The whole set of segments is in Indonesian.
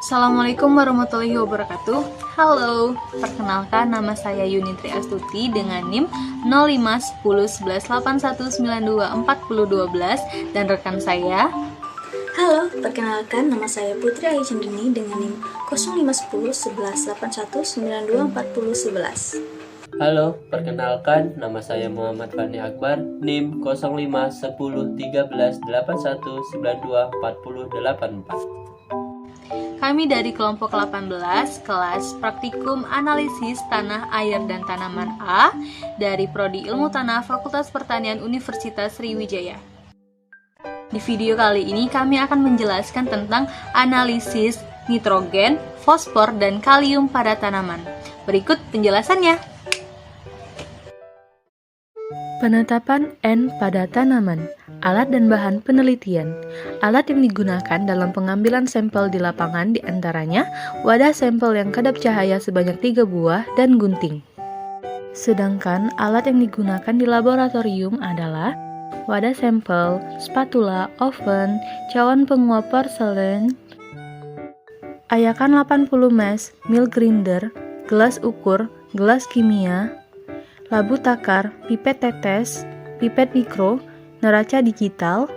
Assalamualaikum warahmatullahi wabarakatuh. Halo, perkenalkan nama saya Yunitri Astuti dengan NIM 05101181924012 dan rekan saya. Halo, perkenalkan nama saya Putri Aichendini dengan NIM 05101181924011. Halo, perkenalkan nama saya Muhammad Fani Akbar, NIM 05101381924084. Kami dari kelompok 18, kelas Praktikum Analisis Tanah, Air, dan Tanaman A dari Prodi Ilmu Tanah Fakultas Pertanian Universitas Sriwijaya. Di video kali ini kami akan menjelaskan tentang analisis nitrogen, fosfor, dan kalium pada tanaman. Berikut penjelasannya. Penetapan N pada tanaman. Alat dan bahan penelitian. Alat yang digunakan dalam pengambilan sampel di lapangan diantaranya wadah sampel yang kedap cahaya sebanyak 3 buah dan gunting. Sedangkan alat yang digunakan di laboratorium adalah wadah sampel, spatula, oven, cawan penguap porselen, ayakan 80 mesh, milk grinder, gelas ukur, gelas kimia, labu takar, pipet tetes, pipet mikro, neraca digital,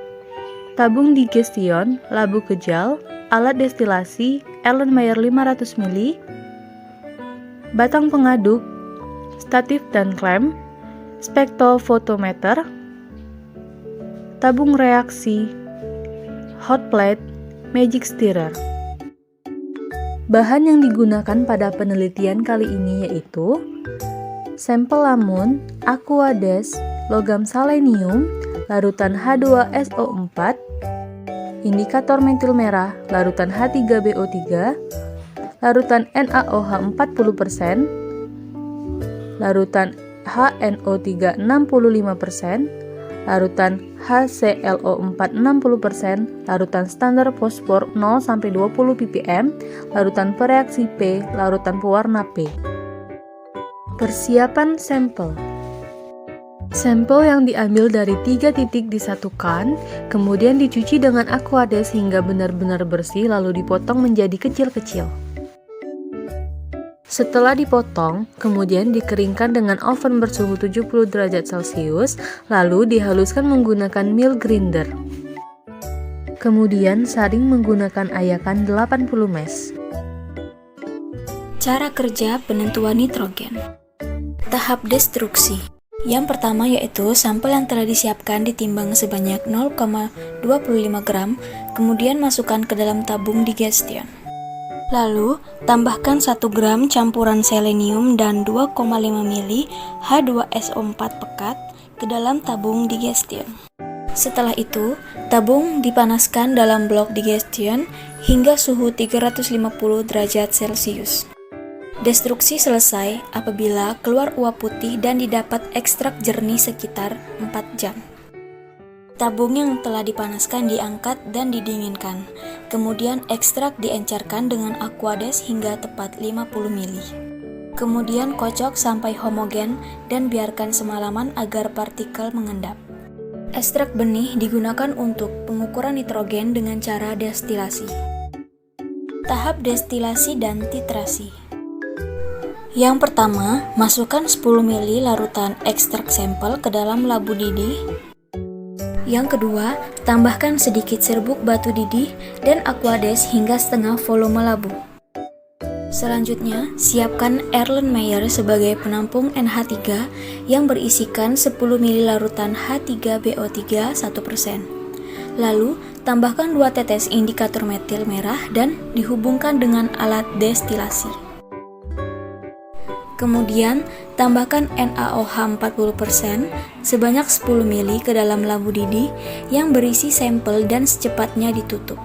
tabung digestion, labu kejal, alat destilasi, Erlenmeyer 500 ml, batang pengaduk, statif dan klem, spektrofotometer, tabung reaksi, hot plate, magic stirrer. Bahan yang digunakan pada penelitian kali ini yaitu sampel lamun, aquades, logam selenium, larutan H2SO4, indikator metil merah, larutan H3BO3, larutan NaOH 40%, larutan HNO3 65%, larutan HClO4 60%, larutan standar fosfor 0-20 ppm, larutan pereaksi P, larutan pewarna P. Persiapan sampel. Sampel yang diambil dari 3 titik disatukan, kemudian dicuci dengan aquades hingga benar-benar bersih lalu dipotong menjadi kecil-kecil. Setelah dipotong, kemudian dikeringkan dengan oven bersuhu 70 derajat Celcius, lalu dihaluskan menggunakan milk grinder. Kemudian saring menggunakan ayakan 80 mesh. Cara kerja penentuan nitrogen. Tahap destruksi. Yang pertama yaitu sampel yang telah disiapkan ditimbang sebanyak 0,25 gram, kemudian masukkan ke dalam tabung digestion. Lalu, tambahkan 1 gram campuran selenium dan 2,5 ml H2SO4 pekat ke dalam tabung digestion. Setelah itu, tabung dipanaskan dalam blok digestion hingga suhu 350 derajat Celcius. Destruksi selesai apabila keluar uap putih dan didapat ekstrak jernih sekitar 4 jam. Tabung yang telah dipanaskan diangkat dan didinginkan. Kemudian ekstrak diencerkan dengan aquades hingga tepat 50 ml. Kemudian kocok sampai homogen dan biarkan semalaman agar partikel mengendap. Ekstrak benih digunakan untuk pengukuran nitrogen dengan cara destilasi. Tahap destilasi dan titrasi. Yang pertama, masukkan 10 ml larutan ekstrak sampel ke dalam labu didih. Yang kedua, tambahkan sedikit serbuk batu didih dan aquades hingga setengah volume labu. Selanjutnya, siapkan Erlenmeyer sebagai penampung NH3 yang berisikan 10 ml larutan H3BO3 1%. Lalu, tambahkan 2 tetes indikator metil merah dan dihubungkan dengan alat destilasi. Kemudian, tambahkan NaOH 40% sebanyak 10 ml ke dalam labu didih yang berisi sampel dan secepatnya ditutup.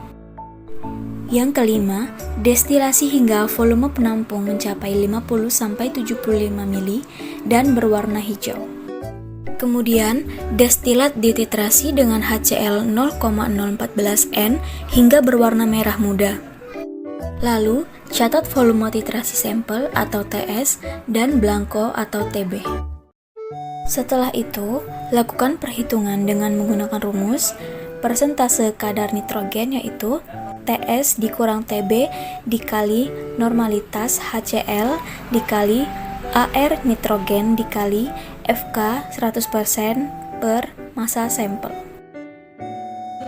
Yang kelima, destilasi hingga volume penampung mencapai 50-75 ml dan berwarna hijau. Kemudian, destilat dititrasi dengan HCl 0,014 N hingga berwarna merah muda. Lalu, catat volume titrasi sampel atau TS dan blanko atau TB. Setelah itu, lakukan perhitungan dengan menggunakan rumus persentase kadar nitrogen yaitu TS dikurang TB dikali normalitas HCl dikali AR nitrogen dikali FK 100% per massa sampel.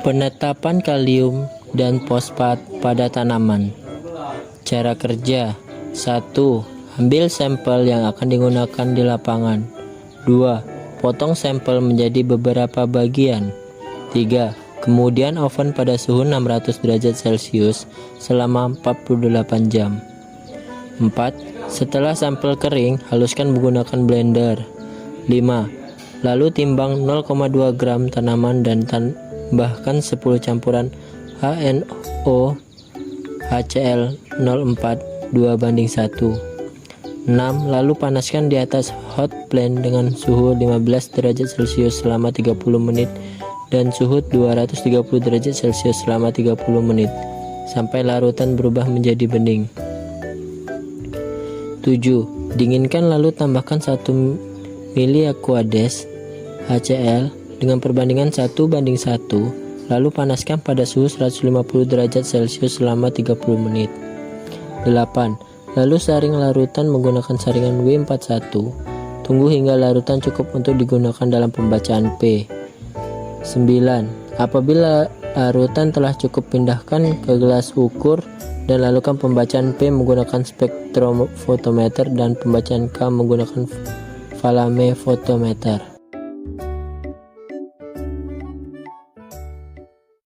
Penetapan kalium dan fosfat pada tanaman. Cara kerja: 1. Ambil sampel yang akan digunakan di lapangan. 2. Potong sampel menjadi beberapa bagian. 3. Kemudian oven pada suhu 600 derajat Celcius selama 48 jam. 4. Setelah sampel kering, haluskan menggunakan blender. 5. Lalu timbang 0,2 gram tanaman dan tambahkan 10 campuran HNO HCl 0,4 2:1. 6. Lalu panaskan di atas hot plate dengan suhu 15 derajat Celcius selama 30 menit dan suhu 230 derajat Celcius selama 30 menit sampai larutan berubah menjadi bening. 7. Dinginkan lalu tambahkan 1 mili Aquades HCl dengan perbandingan 1:1, lalu panaskan pada suhu 150 derajat Celcius selama 30 menit. 8. Lalu saring larutan menggunakan saringan W41. Tunggu hingga larutan cukup untuk digunakan dalam pembacaan P. 9. Apabila larutan telah cukup, pindahkan ke gelas ukur dan lakukan pembacaan P menggunakan spektrofotometer dan pembacaan K menggunakan Valame fotometer.